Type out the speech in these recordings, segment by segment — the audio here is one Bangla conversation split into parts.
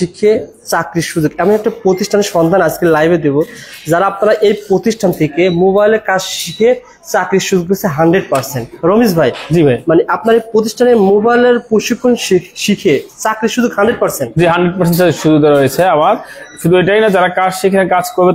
শিখে চাকরির সুযোগ এমন একটা প্রতিষ্ঠানের সন্ধান আজকে লাইভে দেব, যারা আপনারা এই প্রতিষ্ঠান থেকে মোবাইলে কাজ শিখে চাকরির সুযোগ পেয়েছে 100%। রমেশ ভাই, জি ভাই, মানে আপনার এই প্রতিষ্ঠানে মোবাইলের প্রশিক্ষণ শিখে চাকরির সুযোগ 100%? জি 100% সুযোগ রয়েছে আমার। শুধু এটাই না, যারা কাজ শিখে কাজ করবে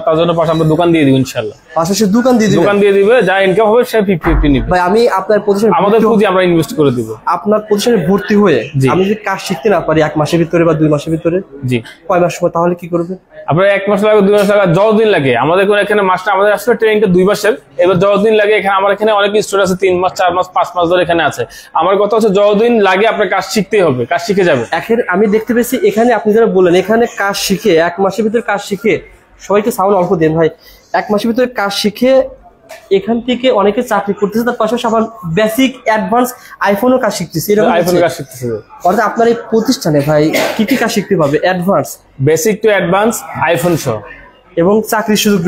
তার জন্য পাশে আমরা দোকান দিয়ে দিব ইনশাআল্লাহ। পাশাপাশি দোকান দিয়ে দিবে, যা ইনকাম হবে সে 50-50 নিবে। ভাই আমি আপনার প্রতিষ্ঠানে আমাদের পুঁজি আমরা ইনভেস্ট করে দিব। আপনার প্রতিষ্ঠানে ভর্তি হয়ে আমি যদি কাজ শিখতে না পারি 1 মাসের ভিতরে বা 2 মাসের ভিতরে, জি কয় মাস সময়, তাহলে কি করবেন? আপনার 1 মাস লাগে, 2 মাস লাগে, যতদিন লাগে। আমাদের এখানে মাসটা আমাদের আসলে ট্রেনিংটা 2 মাসের, এবার যতদিন লাগে এখানে আমার এখানে অনেক স্টুডেন্ট আছে 3 মাস 4 মাস 5 মাস ধরে এখানে আছে। আমার কথা হচ্ছে যতদিন লাগে আপনার কাজ শিখতেই হবে, কাজ শিখে যাবে। এখন আমি দেখতে পেয়েছি এখানে আপনি যারা বললেন এখানে কাজ শিখে 1 মাসের ভিতরে কাজ শিখে, সবাইকে সাউন্ড অল্প দেন ভাই, 1 মাসের ভিতরে কাজ শিখে এখান থেকে অনেকে চাকরি করতেছে, তার পাশাপাশি আবার বেসিক অ্যাডভান্স আইফোনও কাজ শিখতেছে। আইফোন কাজ শিখতেছে। অর্থাৎ আপনার এই প্রতিষ্ঠানে ভাই কি কাজ শিখতে পাবে? Advance, basic to advance iPhone সহ, এবং চাকরির সুযোগ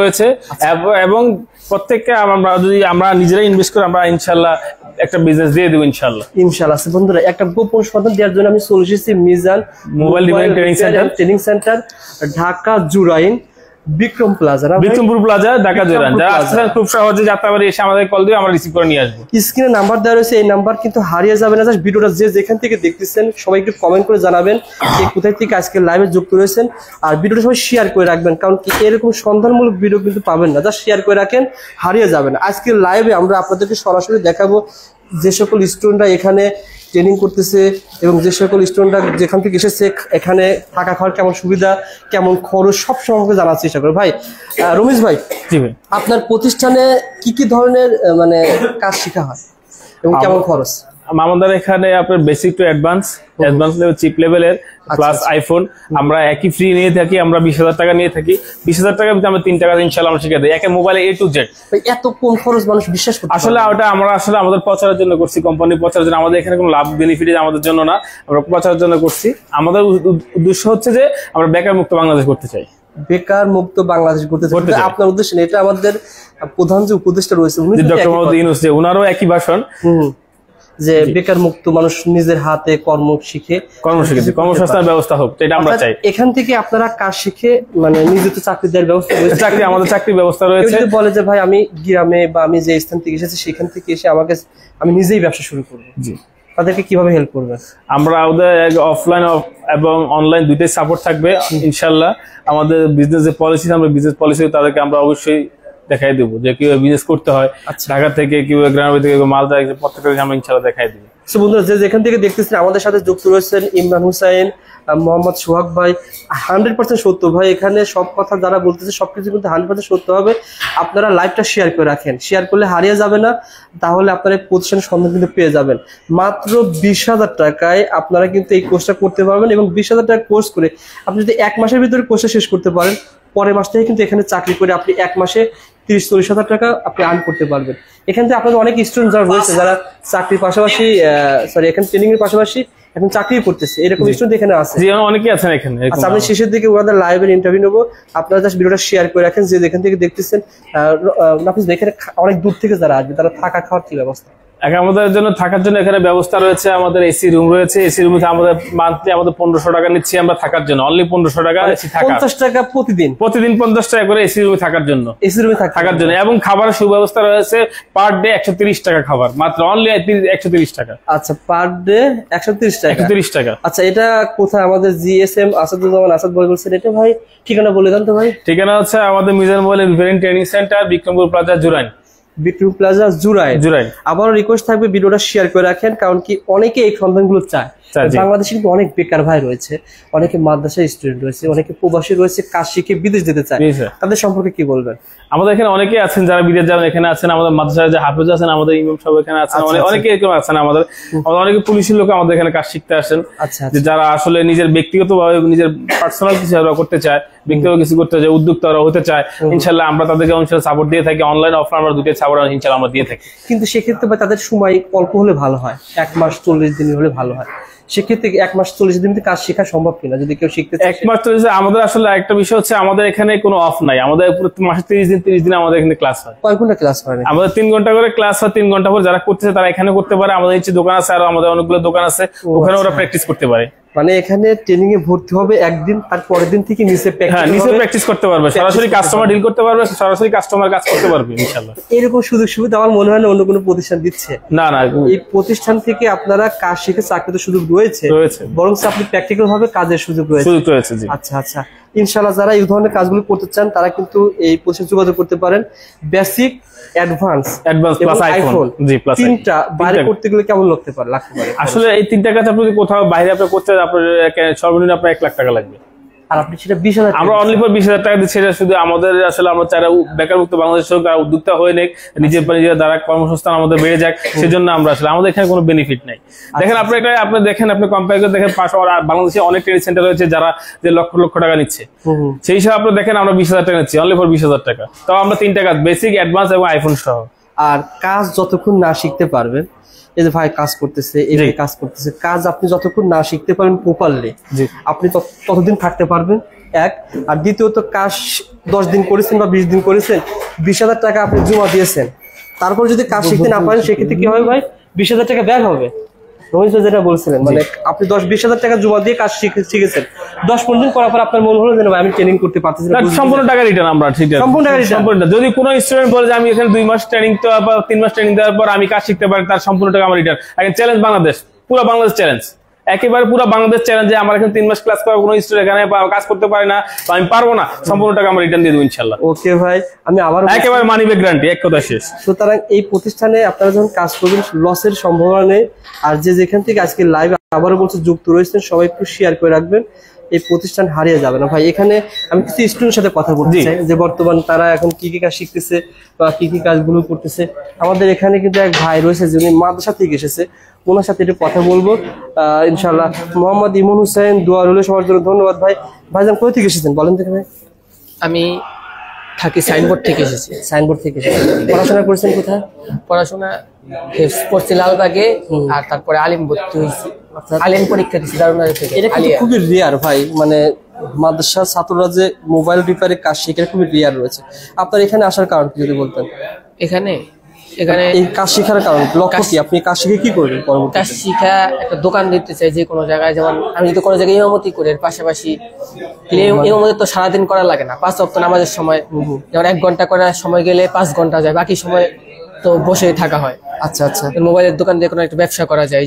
রয়েছে। এবং প্রত্যেককে আমরা নিজেরাই ইনভেস্ট করে আমরা ইনশাআল্লাহ একটা বিজনেস দিয়ে দেব ইনশাআল্লাহ। বন্ধুরা, একটা গোপন সন্ধান দেওয়ার জন্য আমি চলে এসেছি Mizan mobile training center, Dhaka Jurain Bikrampur plaza, Dhaka Jurain. যারা আসছেন খুব সহজে যাত্রাবাড়ি এসে আমাদের কল দিয়ে আমরা রিসিভ করে নিয়ে আসবো। স্ক্রিনে নাম্বার দেওয়া রয়েছে, এই নাম্বার কিন্তু হারিয়ে যাবে না। জাস্ট ভিডিওটা যেখান থেকে দেখতেছেন সবাই একটু কমেন্ট করে জানাবেন যে কোথায় থেকে আজকে লাইভে যুক্ত রয়েছেন, আর ভিডিওটা সবাই শেয়ার করে রাখবেন, কারণ কি এরকম সন্ধানমূলক ভিডিও কিন্তু পাবেন না। জাস্ট শেয়ার করে রাখেন, হারিয়ে যাবে না। আজকে লাইভে আমরা আপনাদেরকে সরাসরি দেখাবো যে সকল স্টুডেন্টরা এখানে ট্রেনিং করতেছে এবং যে সকল স্টুডেন্টরা যেখান থেকে এসেছে এখানে থাকা খাওয়ার কেমন সুবিধা, কেমন খরচ, সব সম্পর্কে জানার চেষ্টা করবো। ভাই রমেশ ভাই, জি ভাই, আপনার প্রতিষ্ঠানে কি ধরনের মানে কাজ শেখা হয় এবং কেমন খরচ? আমাদের এখানে আপনার basic to advance level, cheap লেভেলের প্লাস আইফোন আমরা একই ফ্রি নিয়ে থাকি। আমরা 20,000 টাকা নিয়ে থাকি। 20,000 টাকার ভিতরে আমরা 3 টাকা ইনশাআল্লাহ আমরা শিখে দিই। একে মোবাইলে A to Z। এত কম খরচ মানুষ বিশ্বাস করতে আসলে ওটা আমরা আসলে আমাদের প্রচারের জন্য করছি, কোম্পানি প্রচারের জন্য। আমাদের এখানে কোনো লাভ বেনিফিট আমাদের জন্য না, আমরা প্রচারের জন্য করছি। আমাদের উদ্দেশ্য হচ্ছে যে আমরা বেকার মুক্ত বাংলাদেশ করতে চাই। বেকার মুক্ত বাংলাদেশ করতে চাই আপনার উদ্দেশ্য। এটা আমাদের প্রধান যে উপদেষ্টা রয়েছে ডক্টর মোহাম্মদ ইউনূস, ওনারও একই ভাষণ যে বেকার মুক্ত মানুষ নিজের হাতে কর্মসংস্থানের ব্যবস্থা হোক, এটা আমরা চাই। এখান থেকে আপনারা কাজ শিখে মানে নিজে তো চাকরি দেওয়ার ব্যবস্থা রয়েছে। আমাদের চাকরির ব্যবস্থা রয়েছে। যদি বলে যে ভাই আমি গ্রামে বা আমি যে স্থান থেকে এসেছি সেখান থেকে এসে আমি নিজেই ব্যবসা শুরু করবো, জি, তাদেরকে কিভাবে হেল্প করবে? আমরা ওদের অফলাইন এবং অনলাইন দুইটাই সাপোর্ট থাকবে ইনশাআল্লাহ। আমাদের বিজনেস যে পলিসি, আমরা বিজনেস পলিসি তাদেরকে আমরা অবশ্যই দেখাই দেবো যে কিভাবে বিজনেস করতে হয়। ঢাকা থেকে কিভাবে গ্রামের থেকে মালদা, প্রত্যেকটা আমরা ইনশাআল্লাহ দেখাই দিই। বন্ধুরা, যেখান থেকে দেখতেছেন আমাদের সাথে যুক্ত রয়েছেন ইমরান হুসাইন, মোহাম্মদ সোহাগ ভাই, 100% সত্য ভাই। এখানে সব কথা যারা বলতেছে সবকিছু কিন্তু 100% সত্য হবে। আপনারা লাইভটা শেয়ার করে রাখেন, শেয়ার করলে হারিয়ে যাবে না, তাহলে আপনারা এই প্রতিষ্ঠানের সন্ধান কিন্তু পেয়ে যাবেন। মাত্র 20,000 টাকায় আপনারা কিন্তু এই কোর্সটা করতে পারবেন, এবং 20,000 টাকা কোর্স করে আপনি যদি 1 মাসের ভিতরে কোর্সটা শেষ করতে পারেন, পরের মাস থেকে কিন্তু এখানে চাকরি করে আপনি 1 মাসে 30-40,000 টাকা আপনি আর্ন করতে পারবেন। এখান থেকে আপনাদের অনেক স্টুডেন্ট যারা রয়েছে যারা চাকরির পাশাপাশি এখানে ট্রেনিং এর পাশাপাশি এখন চাকরি করতেছে, এরকম স্টুডেন্ট এখানে আছে, অনেকেই আছেন এখানে। আচ্ছা, আমি শেষের দিকে ওনাদের লাইভের ইন্টারভিউ নেবো। আপনারা জাস্ট ভিডিওটা শেয়ার করে রাখেন যে যেখান থেকে দেখতেছেন। নাফিস ভাই, এখানে অনেক দূর থেকে যারা আসবে তারা থাকা খাওয়ার কি ব্যবস্থা? আমাদের জন্য থাকার জন্য এখানে ব্যবস্থা রয়েছে। আমাদের এসি রুম রয়েছে। এসি রুমে আমাদের মান্থলি 1500 টাকা নিচ্ছি আমরা থাকার জন্য, অনলি 1500 টাকা। 50 টাকা প্রতিদিন 50 টাকা করে এসি রুমে থাকার জন্য, থাকার জন্য। এবং খাবারের সুব্যবস্থা রয়েছে। পার ডে 130 টাকা খাবার, মাত্র অনলি 130 টাকা। আচ্ছা, পার ডে 130 টাকা। 130 টাকা। আচ্ছা, এটা কোথায়? আমাদের জিএসএম আসাদুজ্জামান আসাদ ভাই বলছেন। এটা ভাই ঠিকানা বলে দেন তো ভাই। ঠিকানা হচ্ছে আমাদের Mizan mobile training centre, Bikrampur plaza, Jurain. আবারও রিকোয়েস্ট থাকবে ভিডিওটা শেয়ার করে রাখেন, কারণ কি অনেকে এই সন্ধানগুলো চায়। বাংলাদেশে কিন্তু অনেক বেকার ভাই রয়েছে, অনেকে মাদ্রাসার স্টুডেন্ট রয়েছে, অনেকে প্রবাসী রয়েছে, কাজ শিখে বিদেশ যেতে চায়। তাদের সম্পর্কে কি বলবেন? আমাদের এখানে অনেকে আছেন যারা বিদেশ যাবেন, এখানে আছেন। আমাদের মাদ্রাসার যে হাফেজ আছেন, আমাদের ইমাম সাহেব এখানে আছেন, অনেকে এরকম আছেন। আমাদের অনেকে পুলিশের লোক আমাদের এখানে কাজ শিখতে আসেন, যারা আসলে নিজের ব্যক্তিগতভাবে নিজের পার্সোনাল কিছু করতে চায়, ব্যক্তিগত কিছু করতে চায়, উদ্যোক্তারা হতে চায়। ইনশাআল্লাহ আমরা তাদেরকে সাপোর্ট দিয়ে থাকি। অনলাইন অফলাইন আমরা দুটোই সাপোর্ট ইনশাআল্লাহ আমরা দিয়ে থাকি। কিন্তু সেক্ষেত্রে তাদের সময় অল্প হলে ভালো হয়, 1 মাস 40 দিন হলে ভালো হয়। সেক্ষেত্রে 1 মাস 40 দিন কাজ শেখা সম্ভব কিনা যদি কেউ শিখতে চায়? 1 মাস 40 দিন। আমাদের আসলে একটা বিষয় হচ্ছে আমাদের এখানে কোনো অফ নাই। আমাদের মাসে 30 দিন আমাদের এখানে ক্লাস হয়। কয় ঘন্টা ক্লাস হয়? আমাদের 3 ঘন্টা করে ক্লাস হয়। 3 ঘন্টা পর যারা করতেছে তারা এখানে করতে পারে। আমাদের নিচে দোকান আছে, আর আমাদের অনেকগুলো দোকান আছে, ওখানে ওরা প্র্যাকটিস করতে পারে। মানে এখানে ট্রেনিং এ ভর্তি হবে একদিন, তার পরের দিন থেকে নিচে প্র্যাকটিস করতে পারবে, সরাসরি কাস্টমার ডিল করতে পারবে, সরাসরি কাস্টমার কাজ করতে পারবে ইনশাআল্লাহ। এরকম সুযোগ সুবিধা আমার মনে হয় না অন্য কোনো প্রতিষ্ঠান দিচ্ছে। না না, এই প্রতিষ্ঠান থেকে আপনারা কাজ শিখে চাকরিতে সুযোগ রয়েছে, বরং আপনি প্র্যাকটিক্যাল ভাবে কাজের সুযোগ রয়েছে। আচ্ছা আচ্ছা, ইনশাআল্লাহ যারা এই ধরনের কাজগুলো করতে চান তারা কিন্তু এই প্রতিষ্ঠানে যোগাযোগ করতে পারেন। Basic, advance plus iPhone, G plus তিনটা বাইরে করতে গেলে কেমন লাগতে পারে? আসলে এই তিনটা কাজ আপনি কোথাও বাইরে আপনি করতে আপনার সর্বনিম্ন আপনার 1 লাখ টাকা লাগবে। আর আপনি সেটা 20,000, আমরা অনলি ফর 20,000 টাকা দিচ্ছি। সেটা শুধু আমাদের আসলে আমরা চাই বেকারমুক্ত বাংলাদেশ হোক, উদ্যোক্তা হয়ে নেক, নিজের দ্বারা কর্মসংস্থান আমাদের বেড়ে যাক, সেজন্য আমরা আসলে আমাদের এখানে কোনো বেনিফিট নাই। দেখেন আপনি দেখেন, আপনি কম্পেয়ার করে দেখেন, বাংলাদেশে অনেক ট্রেনিং সেন্টার রয়েছে যারা যে লক্ষ লক্ষ টাকা নিচ্ছে, সেই হিসাবে আপনি দেখেন আমরা 20,000 টাকা নিচ্ছি, অনলি ফর 20,000 টাকা। তো আমরা 3টা কাজ, বেসিক, অ্যাডভান্স এবং আইফোন সহ। আর কাজ যতক্ষণ না শিখতে পারবেন, এই যে ভাই কাজ করতেছে, এই কাজ করতেছে, কাজ আপনি যতক্ষণ না শিখতে পারবেন প্রপারলি, আপনি ততদিন থাকতে পারবেন। এক, আর দ্বিতীয়ত কাজ 10 দিন করেছেন বা 20 দিন করেছেন, 20,000 টাকা আপনি জমা দিয়েছেন, তারপর যদি কাজ শিখতে না পারেন সেক্ষেত্রে কি হবে ভাই? 20,000 টাকা ব্যাক হবে। রোহিত যেটা বলছিলেন, মানে আপনি 10-20,000 টাকা জমা দিয়ে কাজ শিখেছেন, 10-15 দিন করার পর আপনার মনে হলো যে আমি ট্রেনিং করতে পারতেছি না, সম্পূর্ণ টাকা রিটার্ন আমরা। ঠিক আছে, সম্পূর্ণ টাকা রিটার্ন। যদি কোনো স্টুডেন্ট বলে যে আমি এখানে 2 মাস ট্রেনিং দেওয়ার পর 3 মাস ট্রেনিং দেওয়ার পর আমি কাজ শিখতে পারি, তার সম্পূর্ণ টাকা আমার রিটার্ন। এখন চ্যালেঞ্জ বাংলাদেশ, পুরো বাংলাদেশ চ্যালেঞ্জ, একেবারে পুরো বাংলাদেশ চ্যালেঞ্জ যে আমার এখানে 3 মাস ক্লাস করা কোনো স্টুডেন্ট এখানে কাজ করতে পারে না, আমি পারবো না, সম্পূর্ণ টাকা আমরা রিটার্ন দিয়ে দেবো ইনশাআল্লাহ। ওকে ভাই, আমি আবার একেবারে মানি ব্যাক গ্যারান্টি, এক কথা শেষ। সুতরাং এই প্রতিষ্ঠানে আপনারা যখন কাজ করবেন লসের সম্ভাবনা নেই। আর যেখান থেকে আজকে লাইভ আবারও বলছে যুক্ত রয়েছেন, সবাই একটু শেয়ার করে রাখবেন, এই প্রতিষ্ঠান হারিয়ে যাবে না ভাই। এখানে আমি কিছু স্টুডেন্টের সাথে কথা বলতে চাই যে বর্তমান তারা এখন কি কি কাজ শিখতেছে বা কি কি কাজগুলো করতেছে। আমাদের এখানে কিন্তু এক ভাই রয়েছে যিনি মাদ্রাসা থেকে এসেছে, ওনার সাথে একটু কথা বলবো ইনশাআল্লাহ। মোহাম্মদ ইমন হুসাইন, দোয়া রইল সবার জন্য। ধন্যবাদ ভাই। ভাইজান কোথা থেকে এসেছেন বলেন তো? ভাই আমি থাকি সাইনবোর্ড থেকে এসেছি। সাইনবোর্ড থেকে এসেছি। পড়াশোনা করেছেন কোথায়? পড়াশোনা করছি লালবাগে, আর তারপরে আলিম ভর্তি হয়েছি, আলিম পরীক্ষা দিচ্ছি দারুণারি থেকে। এটা খুবই রেয়ার ভাই, মানে মাদ্রাসার ছাত্ররা যে মোবাইল রিপেয়ারে কাজ শিখে খুবই রেয়ার রয়েছে। আপনার এখানে আসার কারণ কি যদি বলতেন? এখানে এই কাজ শেখার কারণ লক্ষ্য কি? আপনি কাজ শিখে কি করবেন? কাজ শিখা একটা দোকান দিতে চাই যে কোনো জায়গায়। যেমন আমি যদি কোনো জায়গায় ইমামতি করি, এর পাশাপাশি ইমামতি তো সারাদিন করা লাগে না, 5 ওয়াক্ত নামাজের সময় যেমন 1 ঘন্টা করার সময় গেলে 5 ঘন্টা যায়, বাকি সময় তো বসে থাকা হয়। আচ্ছা আচ্ছা, মোবাইলের দোকান দিয়ে কোনো একটা ব্যবসা করা যায়,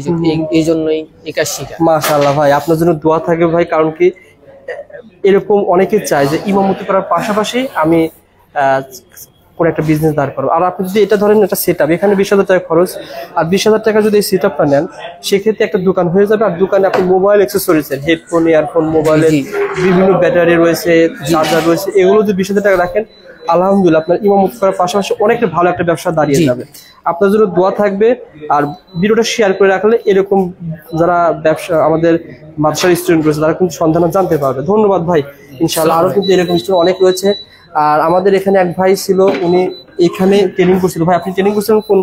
এই জন্যই এই কাজ শিখা। মাশাআল্লাহ ভাই, আপনার জন্য দোয়া থাকবে ভাই। কারণ কি এরকম অনেকে চায় যে ইমামতি করার পাশাপাশি আমি কোনো একটা বিজনেস দাঁড় করবো। আর আপনি যদি এটা ধরেন একটা সেট আপ, এখানে 20,000 টাকা খরচ, আর 20,000 টাকা যদি এই সেট আপটা নেন সেক্ষেত্রে একটা দোকান হয়ে যাবে। আর দোকানে আপনি মোবাইল অ্যাক্সেসরিজ, হেডফোন, ইয়ারফোন, মোবাইলের বিভিন্ন ব্যাটারি রয়েছে, চার্জার রয়েছে, এগুলো যদি 20,000 টাকা রাখেন, আলহামদুলিল্লাহ আপনার ইমামতি করার পাশাপাশি অনেকটা ভালো একটা ব্যবসা দাঁড়িয়ে যাবে। আপনার জন্য দোয়া থাকবে। আর ভিডিওটা শেয়ার করে রাখলে এরকম যারা ব্যবসা আমাদের মাদ্রাসার স্টুডেন্ট রয়েছে তারা কিন্তু সন্ধান জানতে পারবে। ধন্যবাদ ভাই। ইনশাআল্লাহ আরো কিন্তু এরকম স্টুডেন্ট অনেক রয়েছে। আর আমাদের এখানে এক ভাই ছিল, উনি এখানে ট্রেনিং করছিল। ভাই আপনি ট্রেনিং করছিলেন কোন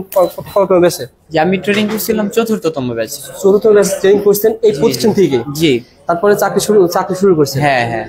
ব্যাচে? যে আমি ট্রেনিং করছিলাম 4র্থতম ব্যাচে। 4র্থ ব্যাচে ট্রেনিং করছেন এই প্রতিষ্ঠান থেকে? জি। তারপরে চাকরি শুরু করছেন? হ্যাঁ হ্যাঁ।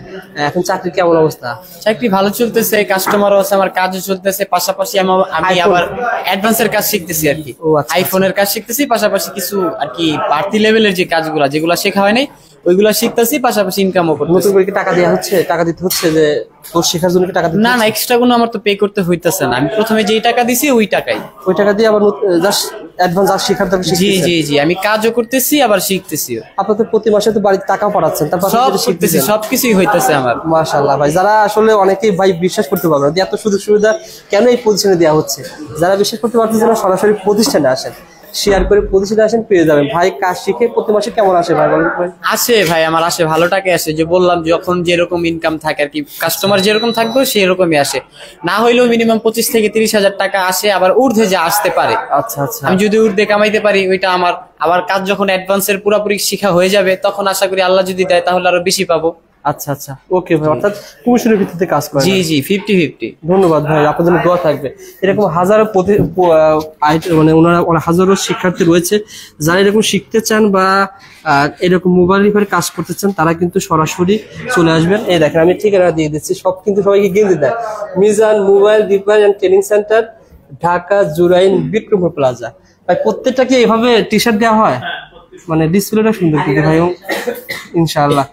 এখন চাকরি কেমন অবস্থা? চাকরি ভালো চলতেছে, কাস্টমারও আছে, আমার কাজও চলতেছে, পাশাপাশি আমি আবার অ্যাডভান্সের কাজ শিখতেছি আর কি। আইফোনের কাজ শিখতেছি, পাশাপাশি কিছু আর কি বাড়তি লেভেলের যে কাজগুলো যেগুলো শেখা হয় নাই ওইগুলো শিখতেছি, পাশাপাশি ইনকামও করতেছি। নতুন করে কি টাকা দেওয়া হচ্ছে? টাকা দিতে হচ্ছে যে তোর শেখার জন্য টাকা দিতে? না না, এক্সট্রা কোনো আমার তো পে করতে হইতেছে না। আমি প্রথমে যেই টাকা দিছি ওই টাকা দিয়ে আবার জাস্ট অ্যাডভান্স আর শেখার দাম। জি জি জি, আমি কাজও করতেছি আবার শিখতেছি। আপনি তো প্রতি মাসে তো বাড়িতে টাকা পাঠাচ্ছেন, তারপর সব শিখতেছি, সবকিছুই হইতেছে আমার। মাশাআল্লাহ ভাই, যারা আসলে অনেকেই ভাই বিশ্বাস করতে পারবে না এত সুযোগ সুবিধা কেন এই প্রতিষ্ঠানে দেওয়া হচ্ছে। যারা বিশ্বাস করতে পারতেছে না সরাসরি প্রতিষ্ঠানে আসেন, শেয়ার করে প্রতিষ্ঠানে আসেন, পেয়ে যাবেন। ভাই কাজ শিখে প্রতি মাসে কেমন আসে ভাই বলেন? আসে ভাই, আমার আসে, ভালো টাকা আসে। যে বললাম যখন যেরকম ইনকাম থাকে আর কি, কাস্টমার যেরকম থাকবে সেরকমই আসে। না হইলেও মিনিমাম 25 থেকে 30,000 টাকা আসে, আবার ঊর্ধ্বে যা আসতে পারে। আচ্ছা আচ্ছা, আমি যদি ঊর্ধ্বে কামাইতে পারি ওইটা আমার, আবার কাজ যখন অ্যাডভান্সের পুরোপুরি শিখা হয়ে যাবে তখন আশা করি আল্লাহ যদি দেয় তাহলে আরো বেশি পাবো। আচ্ছা আচ্ছা, ওকে ভাই, অর্থাৎ কমিশনের ভিত্তিতে কাজ করেন? জি জি, 50-50। ধন্যবাদ ভাই, আপনার জন্য দোয়া থাকবে। এরকম হাজারো মানে ওনারা হাজারো শিক্ষার্থী রয়েছে যারা এরকম শিখতে চান বা এরকম মোবাইল রিপেয়ার কাজ করতে চান, তারা কিন্তু সরাসরি চলে আসবেন। এই দেখেন আমি ঠিকানা দিয়ে দিচ্ছি, সব কিন্তু সবাইকে গেঁজে দেয়। Mizan mobile repair and training center, Dhaka Jurain Bikrampur plaza. ভাই প্রত্যেকটা কি এভাবে টি শার্ট দেওয়া হয়? মানে ডিসপ্লেটা সুন্দর কিন্তু ভাই। ইনশাআল্লাহ।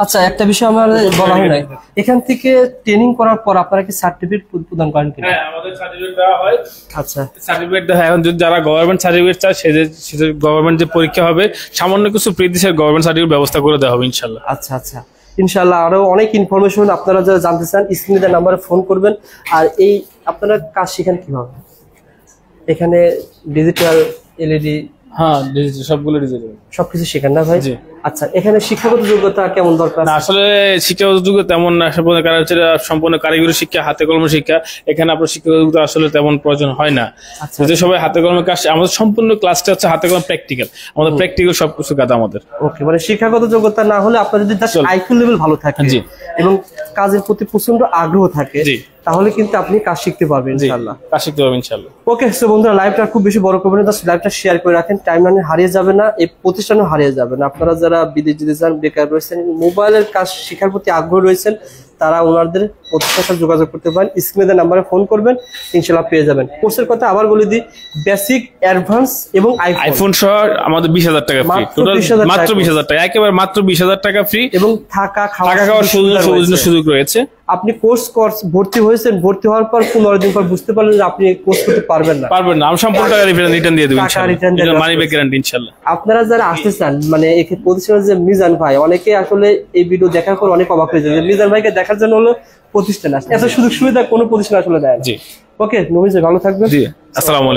আচ্ছা, একটা বিষয় আমার বলা হয় নাই, এখান থেকে ট্রেনিং করার পর আপনারা কি সার্টিফিকেট প্রদান করেন কিনা? হ্যাঁ, আমাদের সার্টিফিকেট দেওয়া হয়। আচ্ছা, সার্টিফিকেট দেওয়া হয়। এখন যদি যারা গভর্নমেন্ট সার্টিফিকেট চায়, সেদের গভর্নমেন্ট যে পরীক্ষা হবে, সামান্য কিছু প্রিদেশের গভর্নমেন্ট সার্টিফিকেট ব্যবস্থা করে দেওয়া হবে ইনশাআল্লাহ। আচ্ছা আচ্ছা, ইনশাআল্লাহ। আরো অনেক ইনফরমেশন আপনারা যারা জানতে চান স্ক্রিনে দেওয়া নাম্বারে ফোন করবেন। আর এই আপনারা কাজ শিখেন কিভাবে? এখানে ডিজিটাল, এলইডি, হ্যাঁ ডিজিটাল, সবগুলো ডিজিটাল, সবকিছু শেখেন না ভাই? আচ্ছা, এখানে শিক্ষাগত যোগ্যতা কেমন দরকার? না, আসলে শিক্ষাগত যোগ্যতা তেমন না, সম্পূর্ণ কারিগরি শিক্ষা, হাতে কলমে শিক্ষা। এখানে আপনার শিক্ষাগত যোগ্যতা আসলে তেমন প্রয়োজন হয় না। যে সবাই হাতে কলমে কাজ, আমাদের সম্পূর্ণ ক্লাসটা হচ্ছে হাতে কলমে প্র্যাকটিক্যাল, আমাদের প্র্যাকটিক্যাল সবকিছু কাজ আমাদের। ওকে, মানে শিক্ষাগত যোগ্যতা না হলে আপনার যদি আইকিউ লেভেল ভালো থাকে এবং কাজের প্রতি প্রচন্ড আগ্রহ থাকে, তাহলে কিন্তু আপনি কাজ শিখতে পারবেন ইনশাআল্লাহ। কাজ শিখতে পারবেন ইনশাআল্লাহ। ওকে, সো বন্ধুরা, লাইভটা খুব বেশি বড় করবেন না, লাইভটা শেয়ার করে রাখেন, টাইমলাইনে হারিয়ে যাবে না, এই প্রতিষ্ঠানও হারিয়ে যাবে না। আপনারা যারা বিদেশ যেতে চান, বেকার রয়েছেন, মোবাইলের কাজ শেখার প্রতি আগ্রহ রয়েছেন, তারা ওনাদের প্রতিষ্ঠানের সাথে যোগাযোগ করতে পারেন। স্ক্রিনে দেওয়া নাম্বারে ফোন করবেন, ইনশাআল্লাহ পেয়ে যাবেন। কোর্সের কথা আবার বলে দিই, বেসিক, অ্যাডভান্স এবং আইফোন সহ আমাদের 20,000 টাকা ফ্রি, টোটাল মাত্র 20,000 টাকা, একেবারে মাত্র 20,000 টাকা ফ্রি, এবং থাকা খাওয়ার সুযোগ রয়েছে। আপনি কোর্স ভর্তি হয়েছেন, ভর্তি হওয়ার পর 15 দিন পর বুঝতে পারলেন যে আপনি কোর্স করতে পারবেন না, আমি সম্পূর্ণ টাকা রিটার্ন দিয়ে দেব ইনশাআল্লাহ, মানি ব্যাক গ্যারান্টি ইনশাআল্লাহ। আপনারা যারা আসতে চান, মানে এই প্রতিষ্ঠানের যে মিজান ভাই, অনেকে আসলে এই ভিডিও দেখার পর অনেক অবাক হয়ে যায়, মিজান ভাইকে দেখার জন্য হলো প্রতিষ্ঠান আসে, এত সুযোগ সুবিধা কোনো প্রতিষ্ঠান আসলে দেয় না। জি, ওকে নবীন ভাই, ভালো থাকবেন। জি, আসসালামু আলাইকুম।